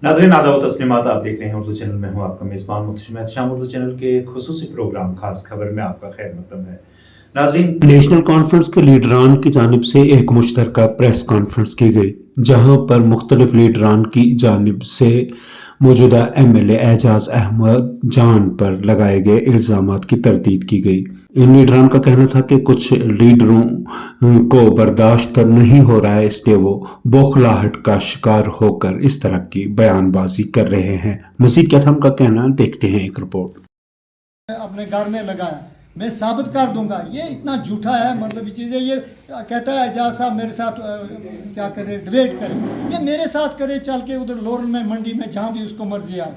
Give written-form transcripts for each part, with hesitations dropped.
नाज़रीन आदाब व तस्लीमात, आप देख रहे हैं उर्दू चैनल में हूँ आपका मेज़बान मुतशम शाम। उर्दू चैनल के खुसूसी प्रोग्राम खास खबर में आपका खैर मकदम है। नाज़रीन, नेशनल कॉन्फ्रेंस के लीडरान की जानिब से एक मुश्तरका प्रेस कॉन्फ्रेंस की गई, जहां पर मुख्तलिफ लीडरान की जानिब से मौजूदा MLA एजाज अहमद जान पर लगाए गए इल्ज़ामात की तरदीद की गई। इन लीडरान का कहना था कि कुछ लीडरों को बर्दाश्त नहीं हो रहा है, इसलिए वो बौखलाहट का शिकार होकर इस तरह की बयानबाजी कर रहे हैं। मजीद क्या था उनका कहना, देखते हैं एक रिपोर्ट। अपने घर में लगाया, मैं साबित कर दूंगा। ये इतना झूठा है, मतलब ये चीज़ है। ये कहता है एजाज साहब मेरे साथ क्या करे, डिबेट करे। ये मेरे साथ करे, चल के उधर लोरन में, मंडी में, जहाँ भी उसको मर्जी आए,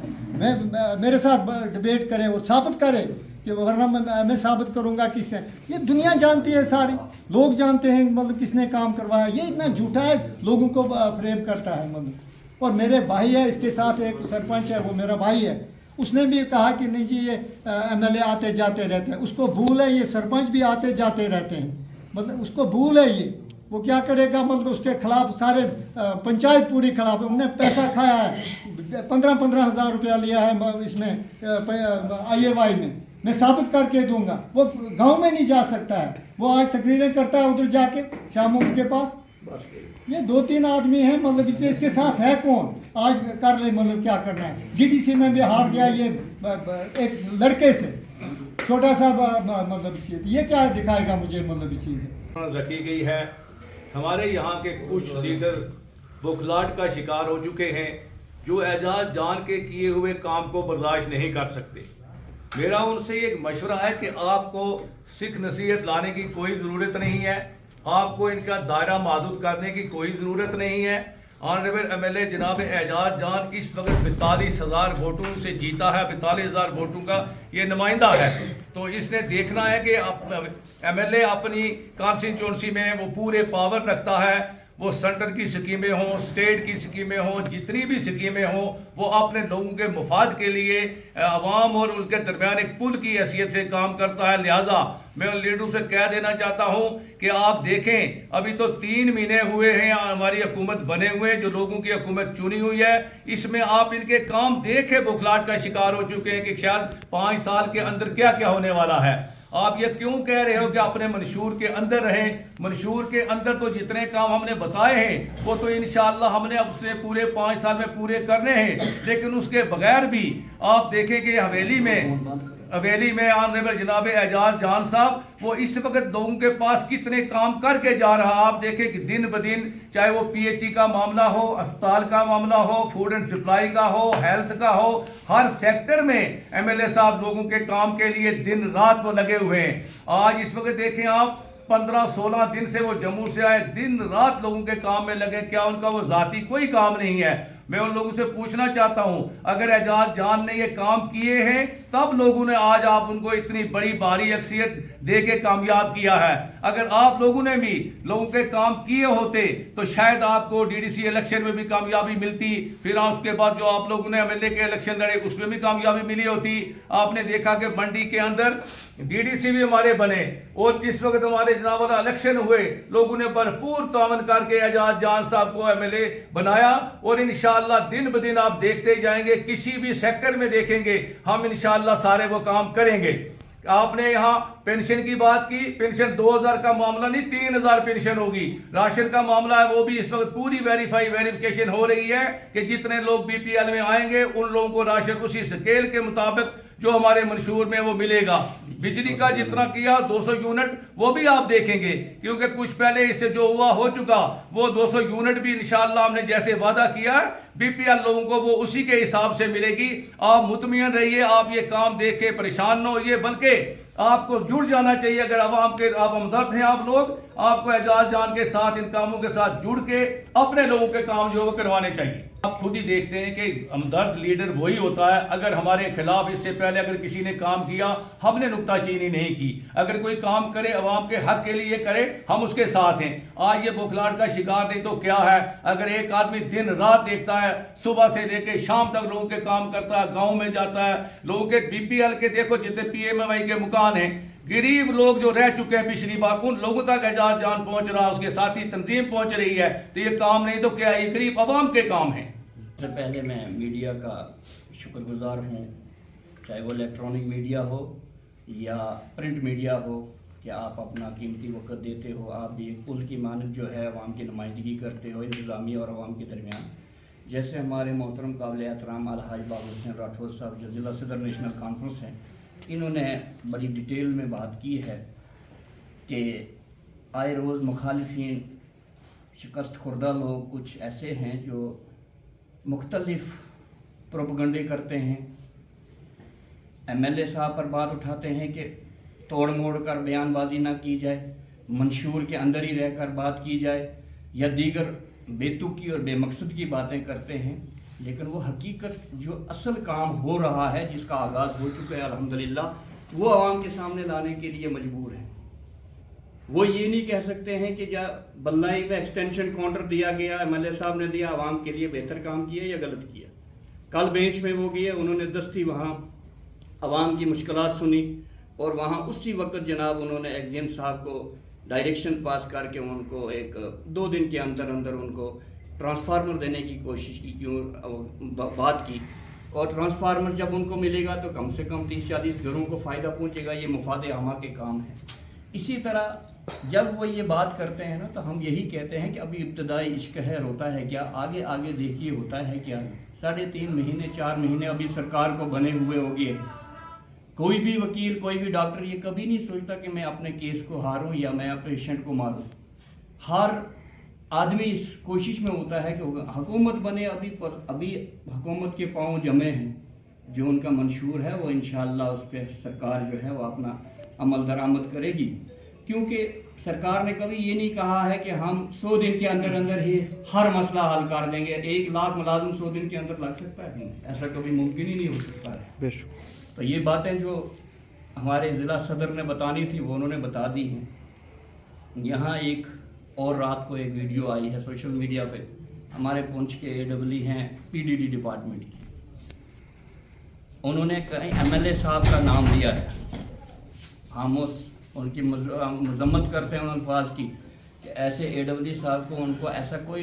मेरे साथ डिबेट करे, वो साबित करे कि वरना मैं साबित करूंगा किसने। ये दुनिया जानती है, सारी लोग जानते हैं मतलब किसने काम करवाया। ये इतना झूठा है, लोगों को फ्रेम करता है मतलब। और मेरे भाई है, इसके साथ एक सरपंच है, वो मेरा भाई है, उसने भी कहा कि नहीं जी ये MLA आते जाते रहते हैं। उसको भूल है, ये सरपंच भी आते जाते रहते हैं, मतलब उसको भूल है। ये वो क्या करेगा, मतलब उसके खिलाफ सारे पंचायत पूरी खिलाफ है। उन्हें पैसा खाया है, 15-15 हज़ार रुपया लिया है इसमें IAY में। मैं साबित करके दूंगा। वो गांव में नहीं जा सकता है, वो आज तकरीरें करता है उधर जाके शामों के पास। ये 2-3 आदमी हैं, मतलब इसके साथ है कौन, आज कर ले, मतलब क्या करना है। DDC में भी हार गया ये एक लड़के से, छोटा सा मतलब चीज़। ये क्या दिखाएगा मुझे, मतलब चीज़ रखी गई है। हमारे यहाँ के कुछ लीडर बौखलाहट का शिकार हो चुके हैं, जो एजाज जान के किए हुए काम को बर्दाश्त नहीं कर सकते। मेरा उनसे एक मशवरा है कि आपको सिख नसीहत लाने की कोई ज़रूरत नहीं है, आपको इनका दायरा महदूद करने की कोई ज़रूरत नहीं है। ऑनरेबल MLA जनाब एजाज जान इस वक्त 42,000 वोटों से जीता है, 42,000 वोटों का ये नुमाइंदा है। तो इसने देखना है कि MLA अपनी कॉन्स्टिट्यूंसी में वो पूरे पावर रखता है। वो सेंटर की स्कीमें हों, स्टेट की स्कीमें हों, जितनी भी स्कीमें हों, वो अपने लोगों के मुफाद के लिए अवाम और उसके दरमियान एक पुल की हैसियत से काम करता है। लिहाजा मैं उन लीडरों से कह देना चाहता हूं कि आप देखें, अभी तो 3 महीने हुए हैं हमारी हुकूमत बने हुए, जो लोगों की हुकूमत चुनी हुई है। इसमें आप इनके काम देखे बौखलाहट का शिकार हो चुके हैं कि शायद 5 साल के अंदर क्या क्या होने वाला है। आप ये क्यों कह रहे हो कि अपने मंशूर के अंदर रहें? मंशूर के अंदर तो जितने काम हमने बताए हैं वो तो इंशाअल्लाह हमने अब से पूरे 5 साल में पूरे करने हैं। लेकिन उसके बगैर भी आप देखें कि हवेली में ऑनरेबल जनाब एजाज जान साहब वो इस वक्त लोगों के पास कितने काम करके जा रहा। आप देखें कि दिन ब दिन, चाहे वो PHE का मामला हो, अस्पताल का मामला हो, फूड एंड सप्लाई का हो, हेल्थ का हो, हर सेक्टर में MLA साहब लोगों के काम के लिए दिन रात वो लगे हुए हैं। आज इस वक्त देखें आप, 15-16 दिन से वो जम्मू से आए, दिन रात लोगों के काम में लगे। क्या उनका वो ज़ाती कोई काम नहीं है? मैं उन लोगों से पूछना चाहता हूं, अगर एजाज जान ने ये काम किए हैं तब लोगों ने आज आप उनको इतनी बड़ी भारी अक्सियत दे के कामयाब किया है। अगर आप लोगों ने भी लोगों के काम किए होते तो शायद आपको DDC इलेक्शन में भी कामयाबी मिलती, फिर उसके बाद जो आप लोगों ने MLA के इलेक्शन लड़े उसमें भी कामयाबी मिली होती। आपने देखा कि मंडी के अंदर DDC भी हमारे बने, और जिस वक्त हमारे जनाब वाला इलेक्शन हुए लोगों ने भरपूर तावन करके एजाज जान साहब को MLA बनाया। और इंशाअल्लाह दिन ब दिन आप देखते जाएंगे, किसी भी सेक्टर में देखेंगे हम इंशाअल्लाह सारे वो काम करेंगे। आपने यहाँ पेंशन की बात की, पेंशन 2000 का मामला नहीं, 3000 पेंशन होगी। राशन का मामला है, वो भी इस वक्त पूरी वेरिफिकेशन हो रही है कि जितने लोग BPL में आएंगे उन लोगों को राशन उसी स्केल के मुताबिक जो हमारे मंशूर में वो मिलेगा। बिजली का जितना किया 200 यूनिट वो भी आप देखेंगे, क्योंकि कुछ पहले इससे जो हुआ हो चुका, वो 200 यूनिट भी इंशाअल्लाह हमने जैसे वादा किया है BPL लोगों को वो उसी के हिसाब से मिलेगी। आप मुतमईन रहिए, आप ये काम देख के परेशान न होइए, बल्कि आपको जुड़ जाना चाहिए। अगर आवाम के आप हमदर्द हैं आप लोग, आपको एजाज जान के साथ इन कामों के साथ जुड़ के अपने लोगों के काम जो वो करवाने चाहिए। आप खुद ही देखते हैं कि हमदर्द लीडर वही होता है। अगर हमारे खिलाफ इससे पहले अगर किसी ने काम किया, हमने नुक्ताचीनी नहीं की। अगर कोई काम करे अवाम के हक के लिए करे, हम उसके साथ हैं। आज ये बौखलाहट का शिकार नहीं तो क्या है? अगर एक आदमी दिन रात देखता है, सुबह से लेकर शाम तक लोगों के काम करता है, गाँव में जाता है, लोगों के BPL के देखो जितने PMI के मकान हैं, गरीब लोग जो रह चुके हैं पिछली बार, उन लोगों तक एजाज जान पहुंच रहा, उसके साथी तंजीम पहुंच रही है। तो ये काम नहीं तो क्या, ये गरीब अवाम के काम है। सबसे पहले मैं मीडिया का शुक्रगुजार हूँ, चाहे वो इलेक्ट्रॉनिक मीडिया हो या प्रिंट मीडिया हो, कि आप अपना कीमती वक्त देते हो। आप भी एक पुल की मानद जो है अवाम की नुमाइंदगी करते हो इंतज़ामिया और अवाम के दरमियान। जैसे हमारे मोहतरम काबिल एहतराम अलहाज बाबू हुसैन राठौर साहब जो ज़िला सदर नेशनल कॉन्फ्रेंस हैं, इन्होंने बड़ी डिटेल में बात की है कि आए रोज़ मुखालिफिन शिकस्त खुर्दा लोग कुछ ऐसे हैं जो मुख्तलिफ प्रोपगंडे करते हैं। MLA साहब पर बात उठाते हैं कि तोड़ मोड़ कर बयानबाजी ना की जाए, मंशूर के अंदर ही रहकर बात की जाए, या दीगर बेतुकी और बेमकसद की बातें करते हैं। लेकिन वो हकीकत जो असल काम हो रहा है, जिसका आगाज़ हो चुका है अल्हम्दुलिल्लाह, वो आवाम के सामने लाने के लिए मजबूर हैं। वो ये नहीं कह सकते हैं कि जा बल्लाई में एक्सटेंशन काउंटर दिया गया, MLA साहब ने दिया, आवाम के लिए बेहतर काम किया या गलत किया। कल बेंच में वो गए, उन्होंने दस्ती वहाँ आवाम की मुश्किलात सुनी और वहाँ उसी वक्त जनाब उन्होंने एग्जियन साहब को डायरेक्शन पास करके उनको एक 2 दिन के अंदर अंदर उनको ट्रांसफार्मर देने की कोशिश की, क्यों बात की। और ट्रांसफार्मर जब उनको मिलेगा तो कम से कम 30-40 घरों को फ़ायदा पहुँचेगा। ये मुफाद आमा के काम है। इसी तरह जब वो ये बात करते हैं ना, तो हम यही कहते हैं कि अभी इब्तदाई इश्क है, होता है क्या, आगे आगे देखिए होता है क्या। 3.5 महीने 4 महीने अभी सरकार को बने हुए हो गए। कोई भी वकील, कोई भी डॉक्टर ये कभी नहीं सोचता कि मैं अपने केस को हारूं या मैं पेशेंट को मारूं। हर आदमी इस कोशिश में होता है कि हुकूमत बने। अभी हुकूमत के पांव जमे हैं। जो उनका मंशूर है वो इंशाअल्लाह उस पर सरकार जो है वो अपना अमल दरामद करेगी, क्योंकि सरकार ने कभी ये नहीं कहा है कि हम 100 दिन के अंदर अंदर ही हर मसला हल कर देंगे। 1 लाख मुलाजिम 100 दिन के अंदर लग सकता है? ऐसा कभी मुमकिन ही नहीं हो सकता है। तो ये बातें जो हमारे ज़िला सदर ने बतानी थी वो उन्होंने बता दी हैं। यहाँ एक और रात को एक वीडियो आई है सोशल मीडिया पे, हमारे पुंछ के AEE हैं PDD डिपार्टमेंट की। उन्होंने कहीं MLA साहब का नाम लिया है। हम उनकी मजम्मत करते हैं उन अल्फाज की कि ऐसे AEE साहब को, उनको ऐसा कोई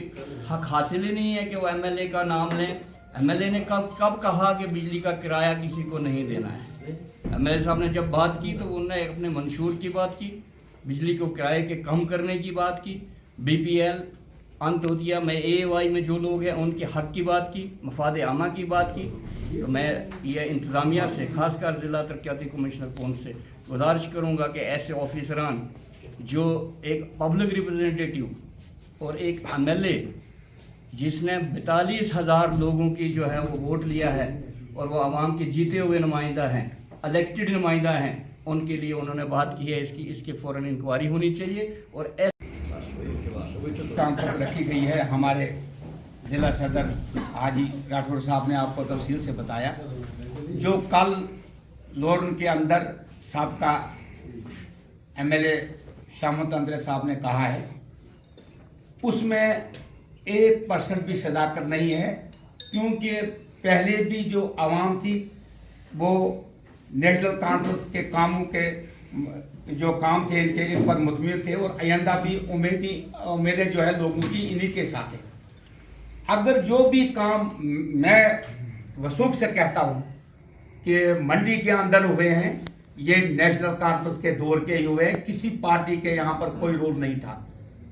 हक हासिल ही नहीं है कि वो MLA का नाम लें। MLA ने कब कहा कि बिजली का किराया किसी को नहीं देना है? MLA साहब ने जब बात की तो उन्होंने अपने मंशूर की बात की, बिजली को किराए के कम करने की बात की, BPL अंत्योदया में AAY में जो लोग हैं उनके हक की बात की, मफाद आमा की बात की। तो मैं ये इंतज़ामिया से, खासकर ज़िला तरक्याती कमिश्नर पुंछ से गुजारिश करूँगा कि ऐसे ऑफिसरान जो एक पब्लिक रिप्रेजेंटेटिव और एक MLA जिसने 42,000 लोगों की जो है वो वोट लिया है और वो आवाम के जीते हुए नुमाइंदा हैं, इलेक्टेड नुमाइंदा हैं, उनके लिए उन्होंने बात की है। इसकी फ़ौरन इंक्वायरी होनी चाहिए। और काम पर रखी गई है। हमारे ज़िला सदर हाजी राठौर साहब ने आपको तफसील से बताया। जो कल लोरन के अंदर साबका MLA शामत अंद्रे साहब ने कहा है, उसमें 1% भी सदाकत नहीं है, क्योंकि पहले भी जो आवाम थी वो नेशनल कॉन्फ्रेंस के कामों के जो काम थे इनके पर मुतमिन थे और आइंदा भी उम्मीदें जो है लोगों की इन्हीं के साथ है। अगर जो भी काम, मैं वसूख से कहता हूँ कि मंडी के अंदर हुए हैं, ये नेशनल कॉन्फ्रेंस के दौर के हुए हैं, किसी पार्टी के यहाँ पर कोई रोल नहीं था।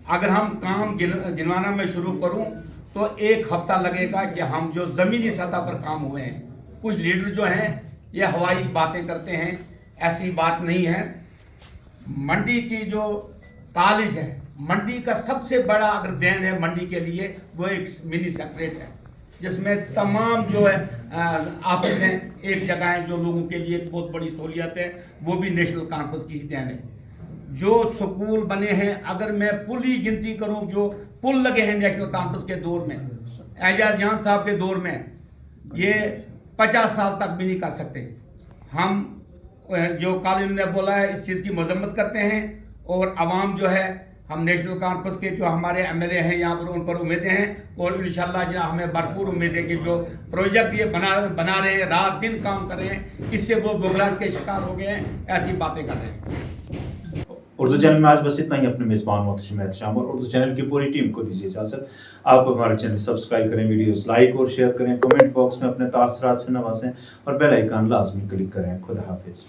अगर हम काम गिनवाना में शुरू करूं तो 1 हफ्ता लगेगा कि हम जो ज़मीनी सतह पर काम हुए हैं। कुछ लीडर जो हैं ये हवाई बातें करते हैं, ऐसी बात नहीं है। मंडी की जो कॉलेज है, मंडी का सबसे बड़ा अगर देन है मंडी के लिए, वो एक मिनी सेक्रेट है, जिसमें तमाम जो है ऑफिस हैं, एक जगह है, जो लोगों के लिए बहुत बड़ी सहूलियत है। वो भी नेशनल कॉन्फ्रेंस की देन है। जो स्कूल बने हैं, अगर मैं पुल ही गिनती करूं, जो पुल लगे हैं नेशनल कॉन्फ्रेंस के दौर में, एजाज जान साहब के दौर में, ये 50 साल तक भी नहीं कर सकते। हम जो कल ने बोला है इस चीज़ की मजम्मत करते हैं और आवाम जो है, हम नेशनल कॉन्फ्रेंस के जो हमारे MLA हैं यहाँ पर, उन पर उम्मीदें हैं और इंशाल्लाह जो हमें भरपूर उम्मीद है कि जो प्रोजेक्ट ये बना रहे हैं, रात दिन काम कर रहे हैं, इससे वो बुगलाट के शिकार हो गए हैं, ऐसी बातें कर रहे हैं। اردو چینل میں آج بس اتنا ہی. اپنے میزبان محتشم احتشام اور اردو چینل کی پوری ٹیم کو دیجیے اجازت. آپ ہمارا چینل سبسکرائب کریں, ویڈیوز لائک اور شیئر کریں, کمنٹ باکس میں اپنے تاثرات سے نوازیں اور بیل آئیکن لازمی کلک کریں. خدا حافظ.